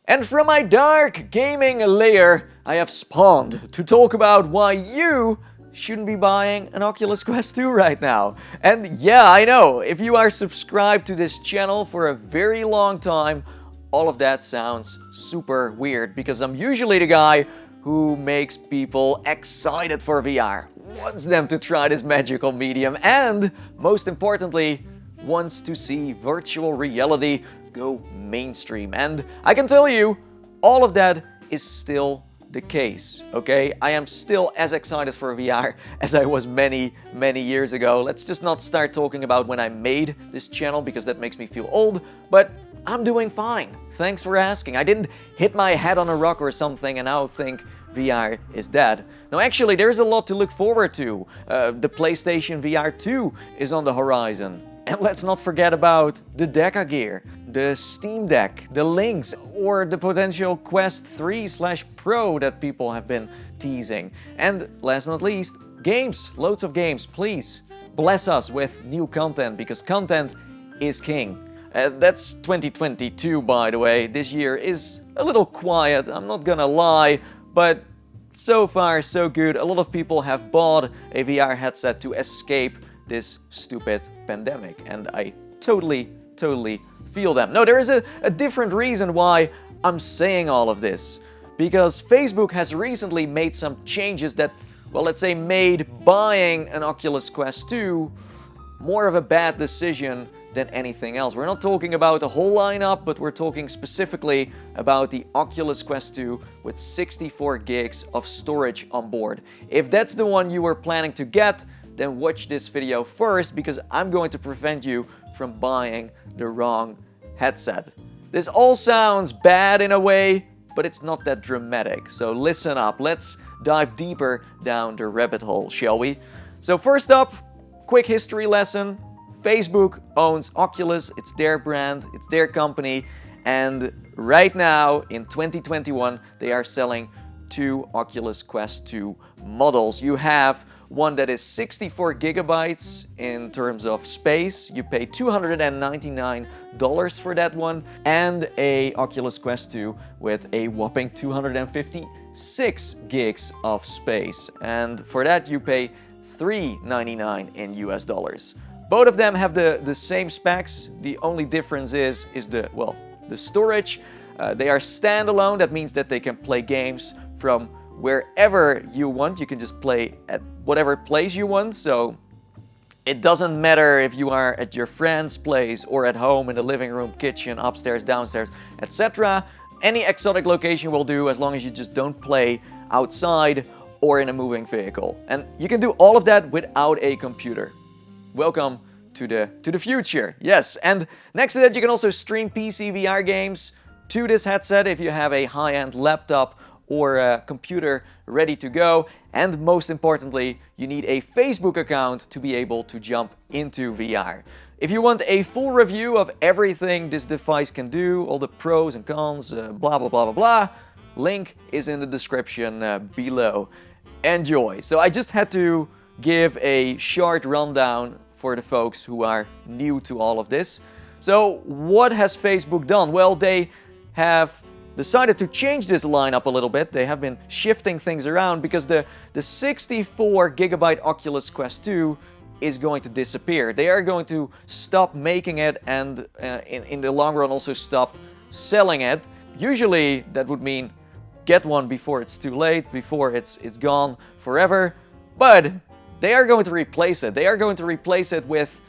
And from my dark gaming lair, I have spawned to talk about why you shouldn't be buying an Oculus Quest 2 right now. And yeah, I know, if you are subscribed to this channel for a very long time, all of that sounds super weird because I'm usually the guy who makes people excited for VR, wants them to try this magical medium, and most importantly, wants to see virtual reality go mainstream. And I can tell you, all of that is still the case, okay? I am still as excited for VR as I was many years ago. Let's just not start talking about when I made this channel because that makes me feel old, but I'm doing fine. Thanks for asking. I didn't hit my head on a rock or something and now think VR is dead. No, actually, there's a lot to look forward to. The PlayStation VR 2 is on the horizon. And let's not forget about the Decagear, the Steamdeck, the Lynx, or the potential Quest 3/Pro that people have been teasing. And last but not least, games, loads of games. Please bless us with new content because content is king. That's 2022, by the way. This year is a little quiet, I'm not gonna lie, but so far so good. A lot of people have bought a VR headset to escape this stupid pandemic, and I totally feel them. No, there is a different reason why I'm saying all of this. Because Facebook has recently made some changes that, well, let's say made buying an Oculus Quest 2 more of a bad decision than anything else. We're not talking about the whole lineup, but we're talking specifically about the Oculus Quest 2 with 64 gigs of storage on board. If that's the one you were planning to get, then watch this video first because I'm going to prevent you from buying the wrong headset. This all sounds bad in a way, but it's not that dramatic. So listen up, let's dive deeper down the rabbit hole, shall we? So first up, quick history lesson. Facebook owns Oculus, it's their brand, it's their company, and right now in 2021 they are selling two Oculus Quest 2 models. You have one that is 64 gigabytes in terms of space. You pay $299 for that one, and a Oculus Quest 2 with a whopping 256 gigs of space. And for that you pay $399 in US dollars. Both of them have the same specs. The only difference is the storage. They are standalone. That means that they can play games from wherever you want. You can just play at whatever place you want. So it doesn't matter if you are at your friend's place or at home in the living room, kitchen, upstairs, downstairs, etc. Any exotic location will do as long as you just don't play outside or in a moving vehicle. And you can do all of that without a computer. Welcome to the future. Yes, and next to that you can also stream PC VR games to this headset if you have a high-end laptop or a computer ready to go. And most importantly, you need a Facebook account to be able to jump into VR. If you want a full review of everything this device can do, all the pros and cons, blah blah blah blah blah, link is in the description below. Enjoy! So I just had to give a short rundown for the folks who are new to all of this. So what has Facebook done? Well, they have decided to change this lineup a little bit. They have been shifting things around because the 64 gigabyte Oculus Quest 2 is going to disappear. They are going to stop making it and in the long run also stop selling it. Usually that would mean get one before it's too late, before it's gone forever. But they are going to replace it. They are going to replace it with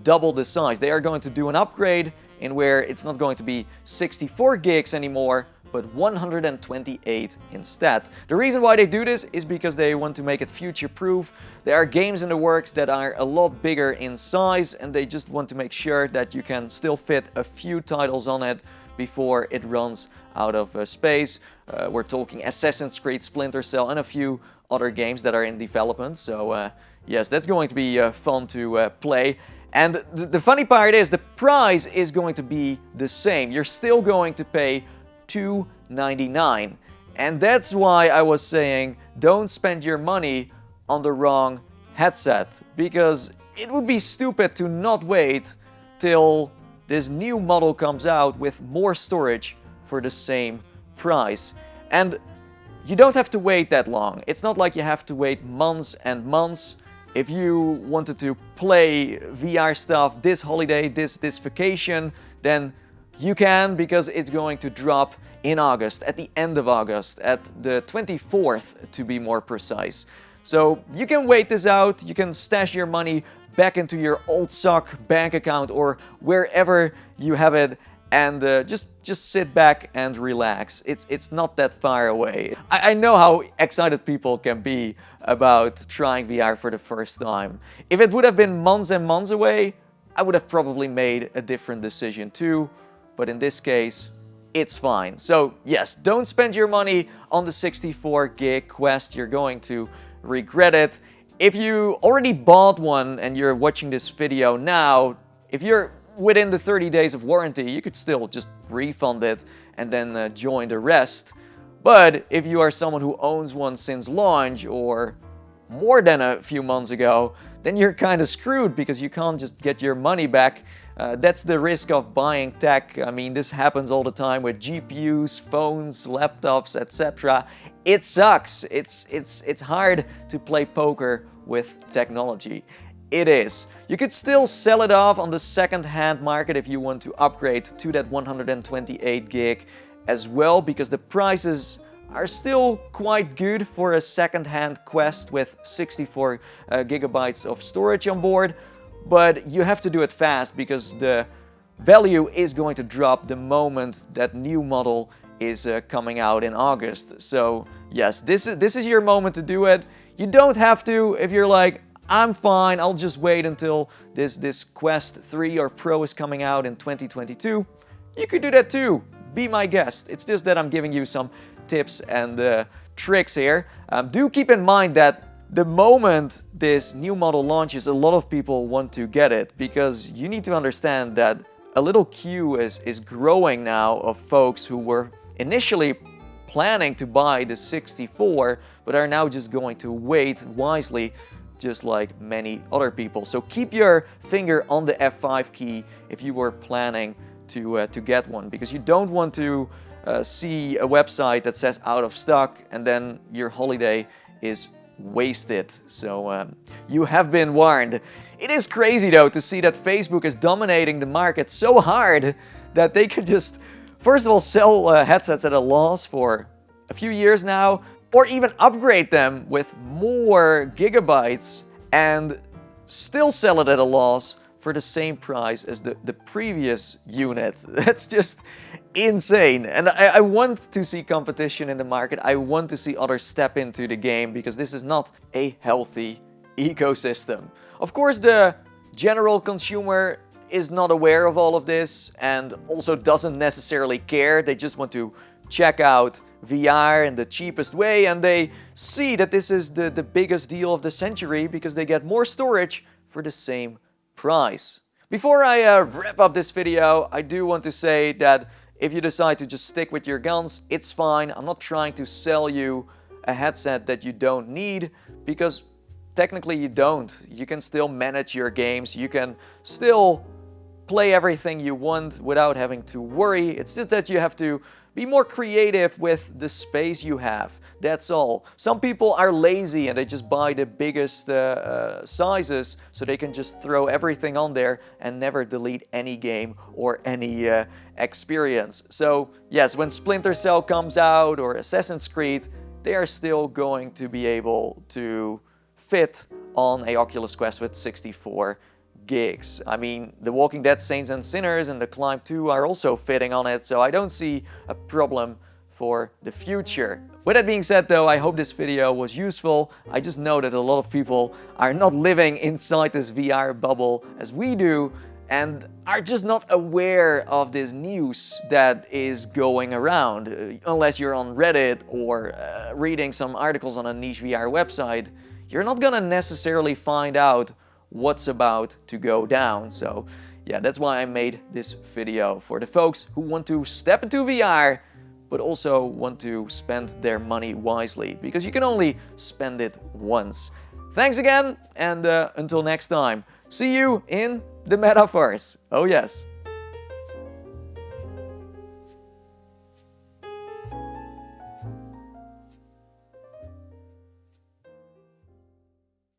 double the size. They are going to do an upgrade in where it's not going to be 64 gigs anymore, but 128 instead. The reason why they do this is because they want to make it future-proof. There are games in the works that are a lot bigger in size, and they just want to make sure that you can still fit a few titles on it before it runs out of space. We're talking Assassin's Creed, Splinter Cell, and a few other games that are in development. So yes, that's going to be fun to play. And the funny part is the price is going to be the same. You're still going to pay $299. And that's why I was saying don't spend your money on the wrong headset, because it would be stupid to not wait till this new model comes out with more storage for the same price. And you don't have to wait that long. It's not like you have to wait months and months. If you wanted to play VR stuff this holiday, this vacation, then you can, because it's going to drop in August, at the end of August, at the 24th to be more precise. So you can wait this out, you can stash your money back into your old sock bank account or wherever you have it, and just sit back and relax. It's not that far away. I know how excited people can be about trying VR for the first time. If it would have been months and months away, I would have probably made a different decision too. But in this case, it's fine. So yes, don't spend your money on the 64 gig Quest. You're going to regret it. If you already bought one and you're watching this video now, if you're within the 30 days of warranty, you could still just refund it and then join the rest. But if you are someone who owns one since launch or more than a few months ago, then you're kind of screwed because you can't just get your money back. That's the risk of buying tech. I mean, this happens all the time with GPUs, phones, laptops, etc. It sucks. It's hard to play poker with technology. It is. You could still sell it off on the second-hand market if you want to upgrade to that 128 gig as well, because the prices are still quite good for a second-hand Quest with 64 gigabytes of storage on board. But you have to do it fast because the value is going to drop the moment that new model is coming out in August. So yes, this is your moment to do it. You don't have to if you're like, I'm fine, I'll just wait until this Quest 3 or Pro is coming out in 2022. You could do that too. Be my guest. It's just that I'm giving you some tips and tricks here. Do keep in mind that the moment this new model launches, a lot of people want to get it, because you need to understand that a little queue is growing now of folks who were initially planning to buy the 64 but are now just going to wait wisely, just like many other people. So keep your finger on the F5 key if you were planning to get one, because you don't want to see a website that says out of stock and then your holiday is wasted. So you have been warned. It is crazy though to see that Facebook is dominating the market so hard that they can just, first of all, sell headsets at a loss for a few years now, or even upgrade them with more gigabytes and still sell it at a loss for the same price as the previous unit. That's just insane. And I want to see competition in the market. I want to see others step into the game, because this is not a healthy ecosystem. Of course, the general consumer is not aware of all of this and also doesn't necessarily care. They just want to check out VR in the cheapest way, and they see that this is the biggest deal of the century because they get more storage for the same price. Before I wrap up this video, I do want to say that if you decide to just stick with your guns, it's fine. I'm not trying to sell you a headset that you don't need, because technically you don't. You can still manage your games, you can still play everything you want without having to worry. It's just that you have to be more creative with the space you have. That's all. Some people are lazy and they just buy the biggest sizes so they can just throw everything on there and never delete any game or any experience. So yes, when Splinter Cell comes out or Assassin's Creed, they are still going to be able to fit on a Oculus Quest with 64 gigs. I mean, The Walking Dead Saints and Sinners and The Climb 2 are also fitting on it, so I don't see a problem for the future. With that being said though, I hope this video was useful. I just know that a lot of people are not living inside this VR bubble as we do and are just not aware of this news that is going around. Unless you're on Reddit or reading some articles on a niche VR website, you're not gonna necessarily find out what's about to go down. So yeah, that's why I made this video, for the folks who want to step into VR but also want to spend their money wisely, because you can only spend it once. Thanks again, and until next time, see you in the metaverse. Oh yes.